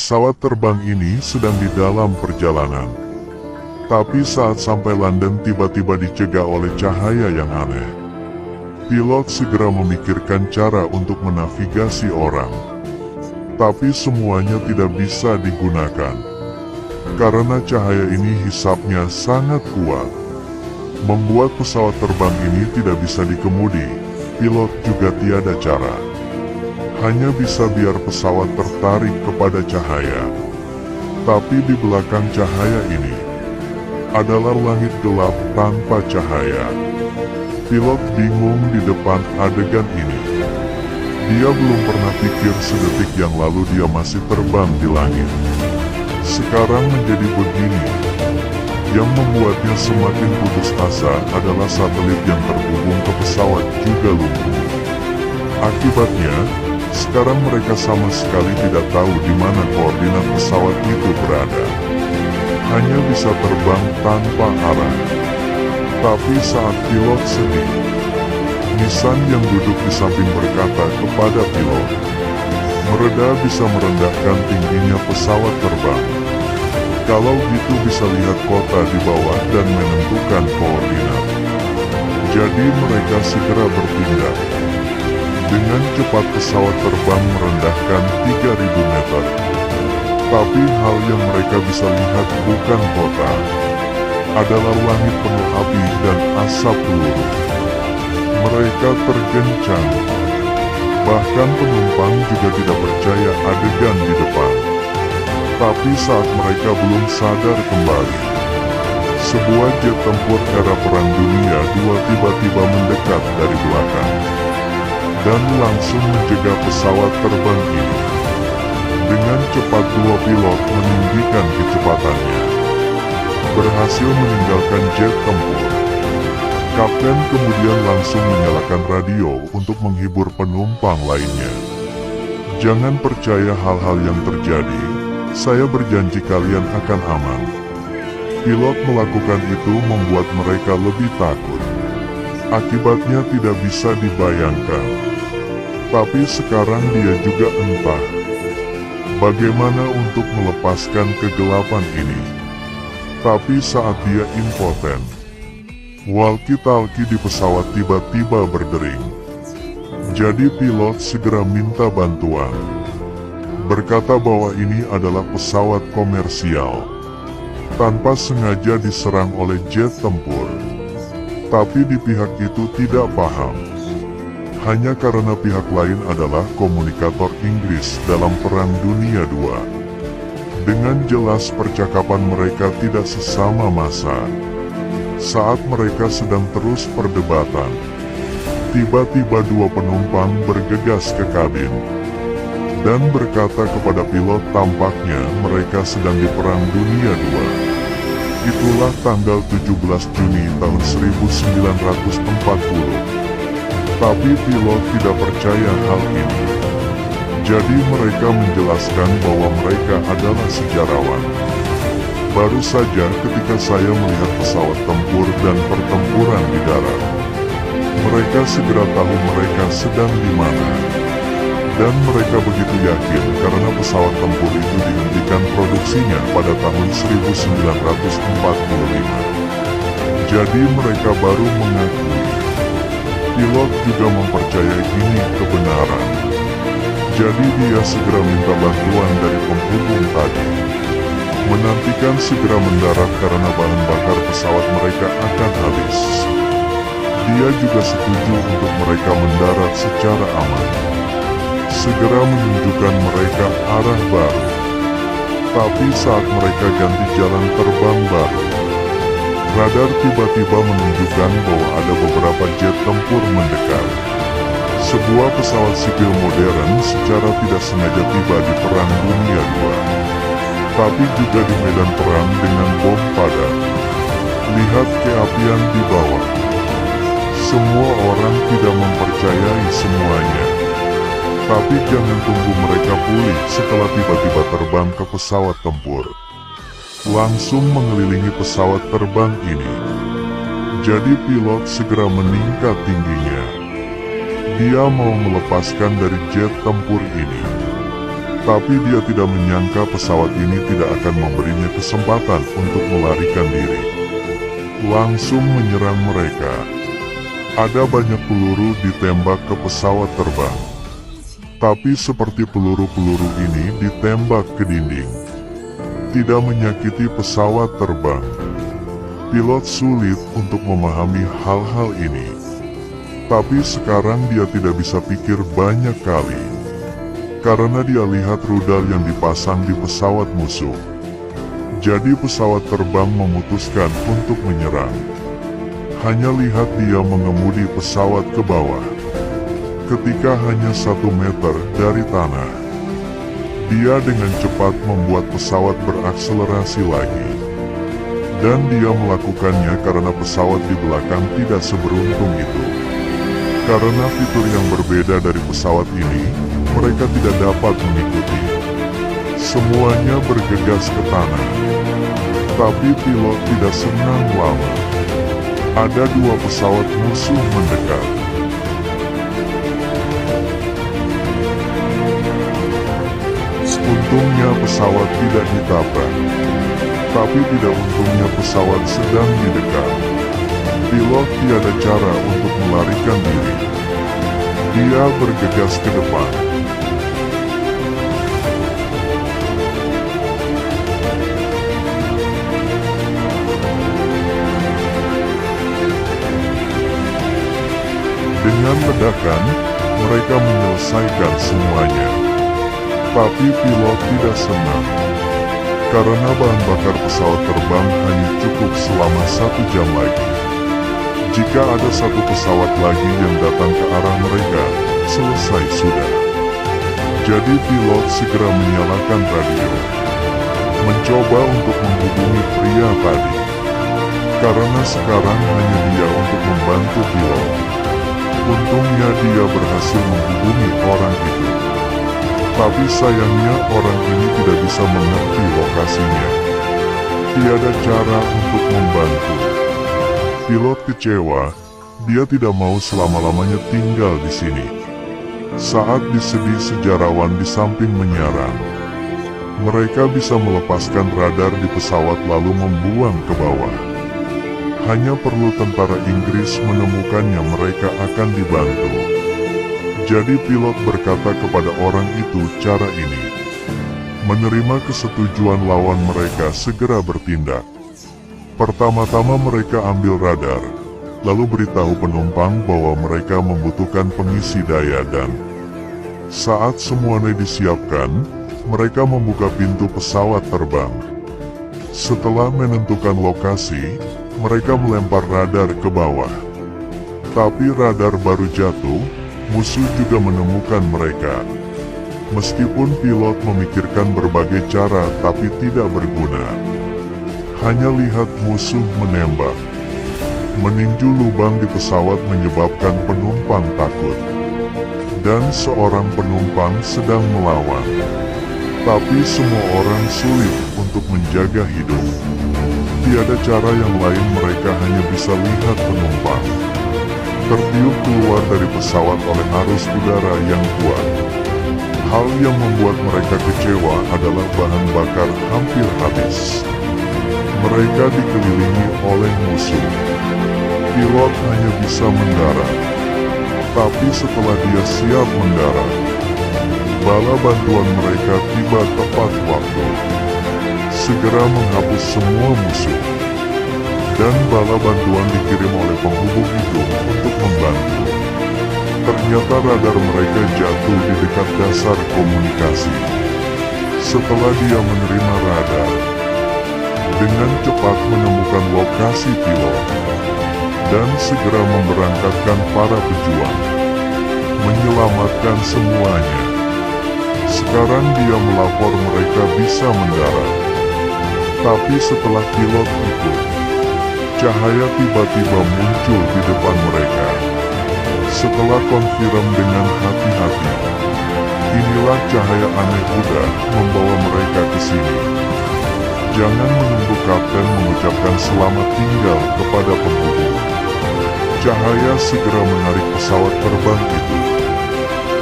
Pesawat terbang ini sedang di dalam perjalanan. Tapi saat sampai London tiba-tiba dicegah oleh cahaya yang aneh. Pilot segera memikirkan cara untuk menavigasi orang. Tapi semuanya tidak bisa digunakan. Karena cahaya ini hisapnya sangat kuat. Membuat pesawat terbang ini tidak bisa dikemudi. Pilot juga tiada cara. Hanya bisa biar pesawat tertarik kepada cahaya. Tapi di belakang cahaya ini adalah langit gelap tanpa cahaya. Pilot bingung di depan adegan ini. Dia belum pernah pikir sedetik yang lalu dia masih terbang di langit. Sekarang menjadi begini. Yang membuatnya semakin putus asa adalah satelit yang terhubung ke pesawat juga lumpuh. Akibatnya, sekarang mereka sama sekali tidak tahu di mana koordinat pesawat itu berada. Hanya bisa terbang tanpa arah. Tapi saat pilot sedih, Nisan yang duduk di samping berkata kepada pilot, "Mereda bisa merendahkan tingginya pesawat terbang. Kalau gitu bisa lihat kota di bawah dan menentukan koordinat." Jadi mereka segera bertindak. Dengan cepat pesawat terbang merendahkan 3000 meter. Tapi hal yang mereka bisa lihat bukan kota, adalah langit penuh api dan asap peluru. Mereka tergencang. Bahkan penumpang juga tidak percaya adegan di depan. Tapi saat mereka belum sadar kembali, sebuah jet tempur era Perang Dunia II tiba-tiba mendekat dari belakang dan langsung menjegat pesawat terbang ini. Dengan cepat dua pilot meninggikan kecepatannya, berhasil meninggalkan jet tempur. Kapten kemudian langsung menyalakan radio untuk menghibur penumpang lainnya. "Jangan percaya hal-hal yang terjadi, saya berjanji kalian akan aman." Pilot melakukan itu membuat mereka lebih takut. Akibatnya tidak bisa dibayangkan. Tapi sekarang dia juga entah bagaimana untuk melepaskan kegelapan ini. Tapi saat dia impoten, walkie-talkie di pesawat tiba-tiba berdering. Jadi pilot segera minta bantuan. Berkata bahwa ini adalah pesawat komersial. Tanpa sengaja diserang oleh jet tempur. Tapi di pihak itu tidak paham. Hanya karena pihak lain adalah komunikator Inggris dalam Perang Dunia II. Dengan jelas percakapan mereka tidak sesama masa. Saat mereka sedang terus perdebatan, tiba-tiba dua penumpang bergegas ke kabin dan berkata kepada pilot tampaknya mereka sedang di Perang Dunia II. Itulah tanggal 17 Juni tahun 1940. Tapi pilot tidak percaya hal ini. Jadi mereka menjelaskan bahwa mereka adalah sejarawan. "Baru saja ketika saya melihat pesawat tempur dan pertempuran di darat, mereka segera tahu mereka sedang di mana. Dan mereka begitu yakin karena pesawat tempur itu dihentikan produksinya pada tahun 1945. Jadi mereka baru mengakui." Pilot juga mempercayai ini kebenaran. Jadi dia segera minta bantuan dari penghubung tadi. Menantikan segera mendarat karena bahan bakar pesawat mereka akan habis. Dia juga setuju untuk mereka mendarat secara aman. Segera menunjukkan mereka arah baru. Tapi saat mereka ganti jalan terbang baru, radar tiba-tiba menunjukkan bahwa ada beberapa jet tempur mendekat. Sebuah pesawat sipil modern secara tidak sengaja tiba di Perang Dunia II. Tapi juga di medan perang dengan bom padat. Lihat keapian di bawah. Semua orang tidak mempercayai semuanya. Tapi jangan tunggu mereka pulih setelah tiba-tiba terbang ke pesawat tempur. Langsung mengelilingi pesawat terbang ini. Jadi pilot segera meningkat tingginya. Dia mau melepaskan dari jet tempur ini. Tapi dia tidak menyangka pesawat ini tidak akan memberinya kesempatan untuk melarikan diri. Langsung menyerang mereka. Ada banyak peluru ditembak ke pesawat terbang. Tapi seperti peluru-peluru ini ditembak ke dinding, tidak menyakiti pesawat terbang. Pilot sulit untuk memahami hal-hal ini. Tapi sekarang dia tidak bisa pikir banyak kali, karena dia lihat rudal yang dipasang di pesawat musuh. Jadi pesawat terbang memutuskan untuk menyerang. Hanya lihat dia mengemudi pesawat ke bawah. Ketika hanya 1 meter dari tanah, dia dengan cepat membuat pesawat berakselerasi lagi. Dan dia melakukannya karena pesawat di belakang tidak seberuntung itu. Karena fitur yang berbeda dari pesawat ini, mereka tidak dapat mengikuti. Semuanya bergegas ke tanah. Tapi pilot tidak senang lama. Ada 2 pesawat musuh mendekat. Untungnya pesawat tidak ditabrak. Tapi tidak untungnya pesawat sedang didekat. Pilot tiada cara untuk melarikan diri. Dia bergegas ke depan. Dengan ledakan, mereka menyelesaikan semuanya. Tapi pilot tidak senang, karena bahan bakar pesawat terbang hanya cukup selama 1 jam lagi. Jika ada 1 pesawat lagi yang datang ke arah mereka, selesai sudah. Jadi pilot segera menyalakan radio, mencoba untuk menghubungi pria tadi, karena sekarang hanya dia untuk membantu pilot. Untungnya dia berhasil menghubungi orang itu. Tapi sayangnya orang ini tidak bisa mengerti lokasinya. Tiada cara untuk membantu. Pilot kecewa, dia tidak mau selama-lamanya tinggal di sini. Saat disedih sejarawan di samping menyerang, mereka bisa melepaskan radar di pesawat lalu membuang ke bawah. Hanya perlu tentara Inggris menemukannya, mereka akan dibantu. Jadi pilot berkata kepada orang itu cara ini. Menerima kesetujuan lawan mereka segera bertindak. Pertama-tama mereka ambil radar, lalu beritahu penumpang bahwa mereka membutuhkan pengisi daya dan saat semuanya disiapkan, mereka membuka pintu pesawat terbang. Setelah menentukan lokasi, mereka melempar radar ke bawah. Tapi radar baru jatuh, musuh juga menemukan mereka. Meskipun pilot memikirkan berbagai cara tapi tidak berguna. Hanya lihat musuh menembak. Meninju lubang di pesawat menyebabkan penumpang takut. Dan seorang penumpang sedang melawan. Tapi semua orang sulit untuk menjaga hidup. Tiada cara yang lain, mereka hanya bisa lihat penumpang tertiup keluar dari pesawat oleh arus udara yang kuat. Hal yang membuat mereka kecewa adalah bahan bakar hampir habis. Mereka dikelilingi oleh musuh. Pilot hanya bisa mendarat. Tapi setelah dia siap mendarat, bala bantuan mereka tiba tepat waktu. Segera menghapus semua musuh. Dan bala bantuan dikirim oleh penghubung itu untuk membantu. Ternyata radar mereka jatuh di dekat dasar komunikasi. Setelah dia menerima radar, dengan cepat menemukan lokasi pilot, dan segera memberangkatkan para pejuang, menyelamatkan semuanya. Sekarang dia melapor mereka bisa mendarat. Tapi setelah pilot itu, cahaya tiba-tiba muncul di depan mereka. Setelah konfirm dengan hati-hati, inilah cahaya aneh Buddha membawa mereka ke sini. Jangan menunggu kapten mengucapkan selamat tinggal kepada penghubung. Cahaya segera menarik pesawat terbang itu.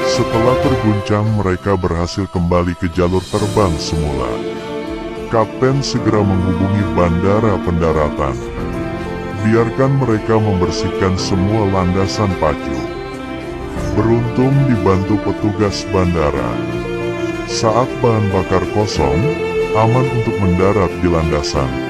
Setelah terguncang, mereka berhasil kembali ke jalur terbang semula. Kapten segera menghubungi bandara pendaratan. Biarkan mereka membersihkan semua landasan pacu. Beruntung dibantu petugas bandara. Saat bahan bakar kosong, aman untuk mendarat di landasan.